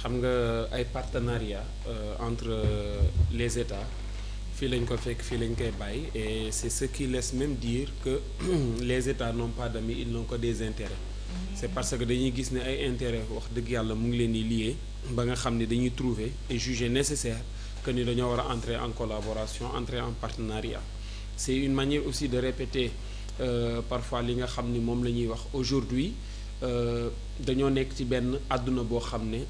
xam nga ay partenariat entre les États fii lañ ko fekk fii lañ koy bàyyi et c'est ce qui laisse même dire que les États n'ont pas d'amis, ils n'ont que des intérêts. C'est parce que dañuy gis ne ay intérêt wax dëgg yàlla mu ngi leen di lié ba nga xam ne dañuy trouver et juger nécessaire que ni dañoo war a entrer en collaboration, entrer en partenariat. C'est une manière aussi de répéter parfois li nga xam ni moom la ñuy wax aujourd'hui dañoo nekk ci benn àdduna boo xam ne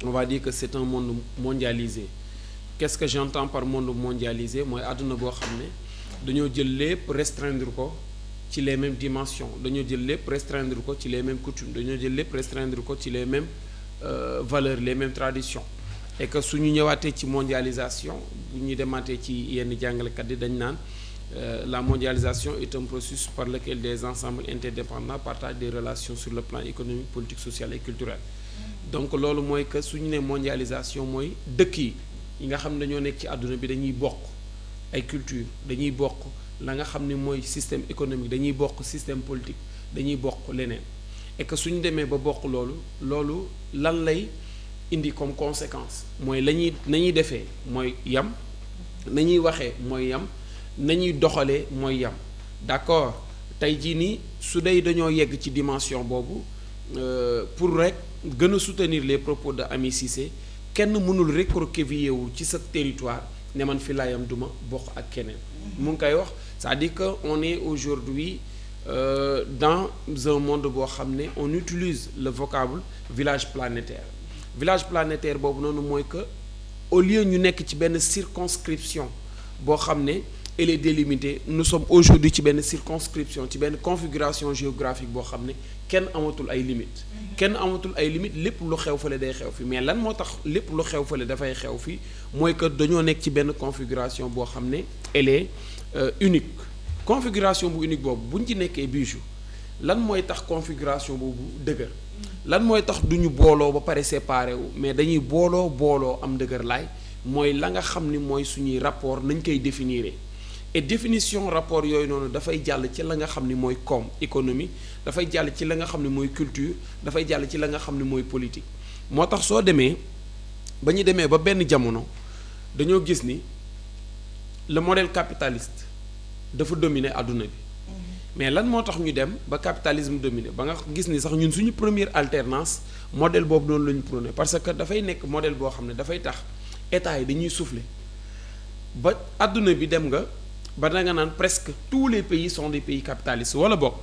on va dire que c'est un monde mondialisé. Qu'est-ce que j'entends par monde mondialisé mooy àdduna boo xam ne dañoo jël lépp restreindre ko ci les mêmes dimensions, dañoo jël lépp restreindre ko ci les mêmes coutumes, dañoo jël lépp restreindre ko ci les mêmes valeurs, les mêmes traditions. Et que su ñu ñëwaatee ci mondialisation bu ñu demaatee ci yenn jàngalekat yi dañ naan la mondialisation est un processus par lequel des ensembles interdépendants partagent des relations sur le plan économique, politique, social et culturel. Donc loolu mooy que su ñu nee mondialisation mooy dëkk yi nga xam ne dañoo nekk ci àdduna bi dañuy bokk ay culture, dañuy bokk la nga xam ne mooy système économique, dañuy bokk système politique, dañuy bokk leneen. Et que su ñu demee ba bokk loolu lan lay indi comme conséquence mooy nañuy defee mooy yam, nañuy waxee mooy yam, nañuy doxalee mooy yam. D'accord tey jii nii su dee dañoo yegg ci dimension boobu pour rek gën a soutenir les propos de Ami Cissé kenn mënul recroqueviller wu ci sa territoire ne man fi laayam duma bokk ak keneen. mu ngi koy wax c'est-à-dire que on est aujourd'hui dans un monde boo xam ne on utilise le vocable village planétaire. Village planétaire boobu noonu mooy que au lieu ñu nekk ci benn circonscription boo xam ne elle est délimitée, nous sommes aujourd'hui ci benn circonscription ci benn configuration géographique boo xam ne kenn amatul ay limites. kenn amatul ay limites lépp lu xew fale day xew fi mais lan moo tax lépp lu xew fale dafay xew fi mooy que dañoo nekk ci benn configuration boo xam ne elle est unique. Configuration bu unique boobu buñ ci nekkee bijou lan mooy tax configuration boobu dëgër. lan mooy tax du ñu booloo ba pare séparé wu mais dañuy booloo am dëgër laay mooy la nga xam ni mooy suñuy rapport nañ koy définir et définition rapport yooyu noonu dafay jàll ci la nga xam ni mooy koom économie dafay jàll ci la nga xam ni mooy culture dafay jàll ci la nga xam ni mooy politique. moo tax soo demee ba ñu demee ba benn jamono dañoo gis ni le modèle capitaliste dafa dominer àdduna bi. Mais lan moo tax ñu dem ba capitalisme dominé ba nga gis ni sax ñun suñu première alternance modèle boobu noonu la ñu prôné parce que dafay nekk modèle boo xam ne dafay tax état yi dañuy souffler ba àdduna bi dem nga ba da nga naan presque tous les pays sont des pays capitalistes wala boog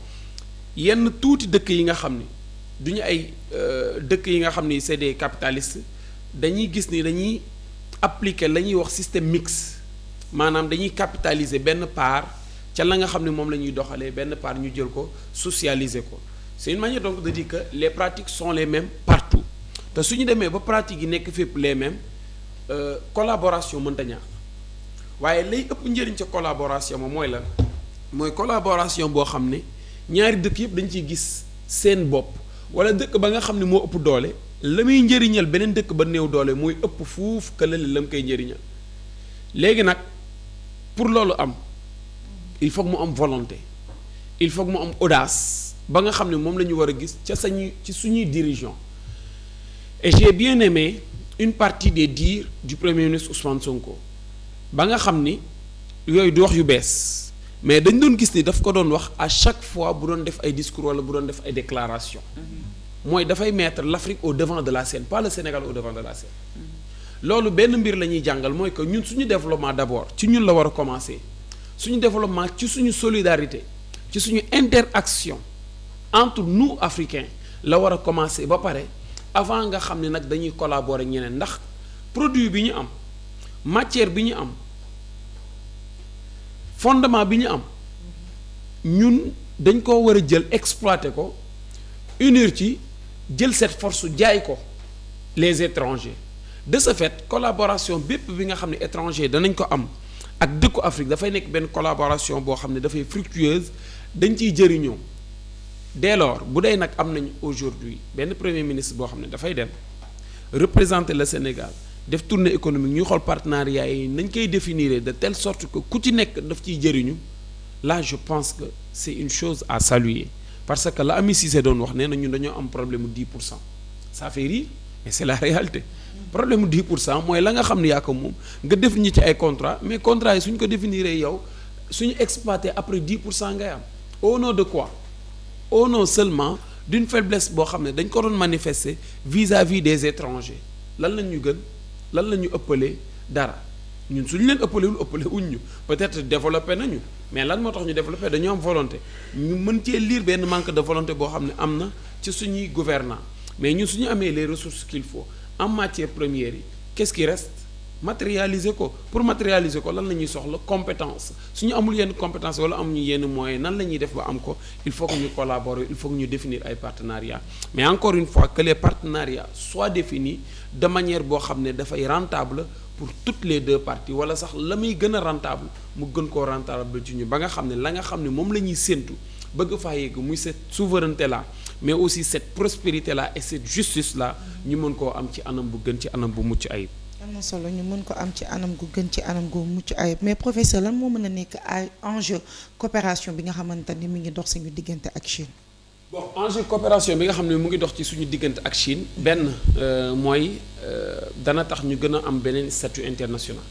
yenn tuuti dëkk yi nga xam ni duñu ay dëkk yi nga xam ni c'est des capitalistes dañuy gis ni dañuy appliquer la ñuy wax système mixte maanaam dañuy capitaliser benn part. ca la nga xam ne moom la ñuy doxalee benn part ñu jël ko socialiser ko c'est une manière donc de dire que les pratiques sont les mêmes partout te su ñu demee ba pratiques yi nekk fépp les mêmes collaboration mënta ñàkk waaye lay ëpp njëriñ ca collaboration ma mooy lan mooy collaboration boo xam ne ñaari dëkk yëpp dañ ciy gis seen bopp wala dëkk ba nga xam ne moo ëpp doole la muy njëriñal beneen dëkk ba néew doole mooy ëpp fuuf këlale la mu koy njëriñal léegi nag pour loolu am. Il faut que mu am volonté il faut que mu am audace ba nga xam ne moom la ñu war a gis ca ci suñuy dirigeants et j'ai bien aimé une partie des dires du premier ministre Ousmane Sonko ba nga xam ni yooyu du wax yu bees mais dañ doon gis ni daf ko doon wax à chaque fois bu doon def ay discours wala bu doon def ay déclarations mooy dafay mettre l'Afrique au devant de la scène pas le Sénégal au devant de la scène loolu benn mbir la ñuy jàngal mooy que ñun suñu développement d'abord ci ñun la war a commencer. suñu développement ci suñu solidarité ci suñu interaction entre nous africains la war a commencer ba pare avant nga xam ne nag dañuy collaborer ñeneen ndax produit bi ñu am matière bi ñu am fondement bi ñu am ñun dañ ko war a jël exploiter ko unir ci jël cette force jaay ko les étrangers de ce fait collaboration bépp bi nga xam ne étranger danañ ko am ak dëkku Afrique dafay nekk benn collaboration boo xam ne dafay fructueuse dañ ciy jëriñoo dès lors bu dee nag am nañ aujourd'hui benn premier ministre boo xam ne dafay dem représenter le Sénégal def tournée économique ñuy xool partenariat yi nañ koy définir de telle sorte que ku ci nekk daf ciy jëriñu là je pense que c'est une chose à saluer parce que la Ami Cissé doon wax nee na ñun dañoo am problème mu 10% ça fait rire mais c'est la réalité. problème mu 10% mooy la nga xam ne yaa ko moom nga définir ci ay contrat mais contrat yi suñ ko définir yow suñu exploité après 10% ngay am au nom de quoi au nom seulement d'une faiblesse boo xam ne dañ ko doon manifester vis-à-vis des étrangers lan la ñu gën lan la ñu ëppalee dara ñun suñu leen ëppalewul ëppale wuñ ñu peut-être développé nañu mais lan moo tax ñu développé dañoo am volonté ñu mën cee lire benn manque de volonté boo xam ne am na ci suñuy gouvernants mais ñun suñu amee les ressources qu'il faut en matière première yi qu'est-ce qui reste matérialiser ko pour matérialiser ko lan la ñuy soxla compétence suñu amul yenn compétence wala amuñu yenn moyens nan la ñuy def ba am ko il faut que ñu collaborer il faut que ñu définir ay partenariats mais encore une fois que les partenariats soient définis de manière boo xam ne dafay rentable pour toutes les deux parties wala sax la muy gën a rentable mu gën koo rentable ci ñu ba nga xam ne la nga xam ne moom la ñuy séentu bëgg faa yegg muy cette souveraineté là mais aussi cette prospérité là et cette justice là ñu mën koo am ci anam bu gën ci anam bu mucc ayib. am na solo ñu mën ko am ci anam gu gën ci anam gu mucc ayib mais professeur lan moo mën a nekk ay enjeu coopération bi nga xamante ni mi ngi dox suñu diggante ak Chine. bon enjeu coopération bi nga xam ne mu ngi dox ci suñu diggante ak Chine benn mooy dana tax ñu gën a am beneen statut international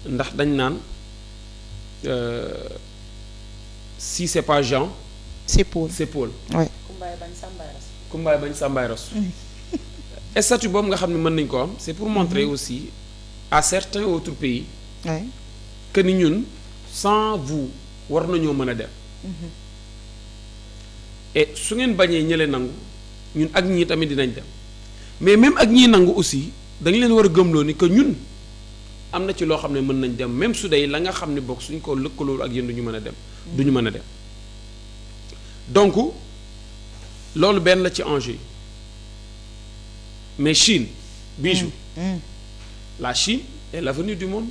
ndax dañ naan si c'est pas Jean. c'est Paul c'est Paul. oui. Kumbaay bañ Sàmbaay Ras. statut boobu nga xam ne mën nañ ko am c'est pour montrer aussi à certains autres pays. oui. que ni ñun sans vous war nañoo mën a dem. et su ngeen bañee ñële nangu ñun ak ñii tamit dinañ dem mais même ak ñii nangu aussi dañ leen war a gëmloo ni que ñun am na ci loo xam ne mën nañ dem même su dee la nga xam ne bokk suñ ko lëkkaloo ak yéen du ñu mën a dem. du ñu mën a dem donc loolu benn la ci enjeu yi mais Chine. Bijou. La Chine est l'avenir du monde.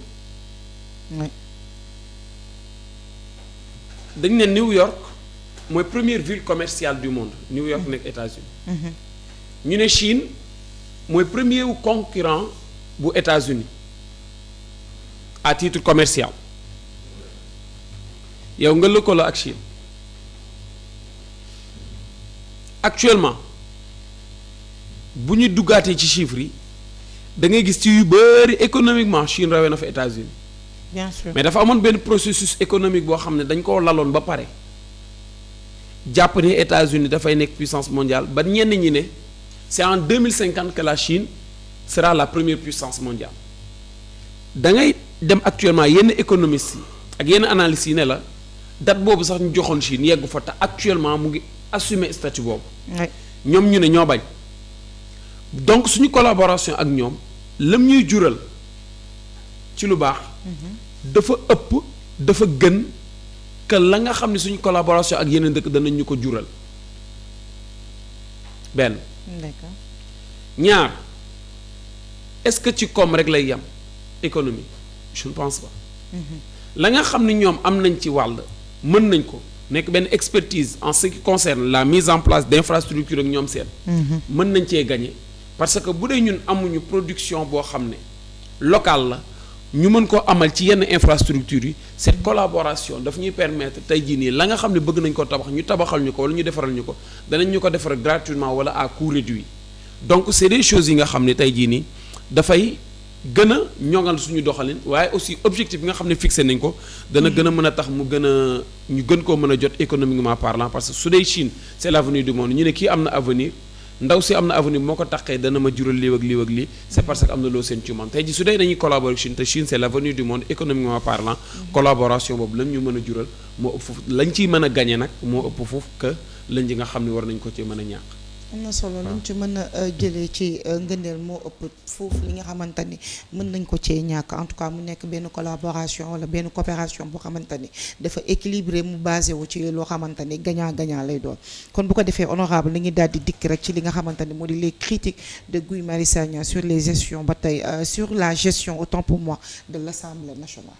oui. dañ ne New York mooy première ville commerciale du monde New York nekk États-Unis ñu ne Chine mooy premier wu concurrent bu États-Unis à titre commercial yow nga lëkkaloo ak Chine actuellement bu ñu duggaatee ci chiffres yi da ngay gis ci yu bari économiquement Chine rawee na fa États-Unis bien sûr mais dafa amoon benn processus économique boo xam ne dañ koo laloon ba pare jàpp ne États-Unis dafay nekk puissance mondiale ba ñenn ñi ne c'est en 2050 que la Chine sera la première puissance mondiale da ngay dem actuellement yenn économistes yi ak yenn analystes yi ne la date boobu sax ñu joxoon Chine yeggu fa te actuellement mu ngi assumer statut boobu. ñoom ñu ne ñoo bañ donc suñu collaboration ak ñoom lam ñuy jural ci lu baax. dafa ëpp dafa gën que la nga xam ne suñu collaboration ak yeneen dëkk danañ ñu ko jural benn. d'accord. ñaar est-ce que ci koom rek lay yam économie je ne pense pas. la nga xam ne ñoom am nañ ci wàll mën nañ ko nekk benn expertise en ce qui concerne la mise en place d'infrastructures ak ñoom seen. mën nañ cee gagner parce que bu dee ñun amuñu production boo xam ne locale la. ñu mën koo amal ci yenn infrastructures yi cette collaboration daf ñuy permettre tey jii nii la nga xam ne bëgg nañ ko tabax ñu tabaxal ñu ko wala ñu defaral ñu ko danañ ñu ko defaral gratuitement wala à coût réduit donc c'est des choses yi nga xam ne tey jii nii dafay gën a ñoŋal suñu doxalin waaye aussi objectif bi nga xam ne fixé nañ ko dana gën a mën a tax mu gën a ñu gën koo mën a jot économiquement parlant parce que su dee Chine c'est l'avenir du monde ñu ne kii am na avenir ndaw si am na avenir moo ko taxee dana ma jural lii ak lii ak lii c'est parce que am na loo seen ci moom tey ji su dee dañuy collaborer Chine te Chine c'est l'avenir du monde économiquement parlant collaboration boobu lañ ñu mën a jural moo ëpp foofu lañ ciy mën a gagner nag moo ëpp foofu que lañ ji nga xam ne war nañ ko ci mën a ñàkk. am na solo luñ ci mën a jëlee ci ngëneel moo ëpp foofu li nga xamante ni mën nañ ko cee ñàkk en tout cas mu nekk benn collaboration wala benn coopération boo xamante ni dafa équilibré mu basé wu ci loo xamante ni gagnant-gagnant lay doon kon bu ko defee honorable li ngi daal di dikk rek ci li nga xamante ni moo di les critiques de Guy Marius Sagna sur les gestions ba tey sur la gestion autant pour moi de l'Assemblée nationale.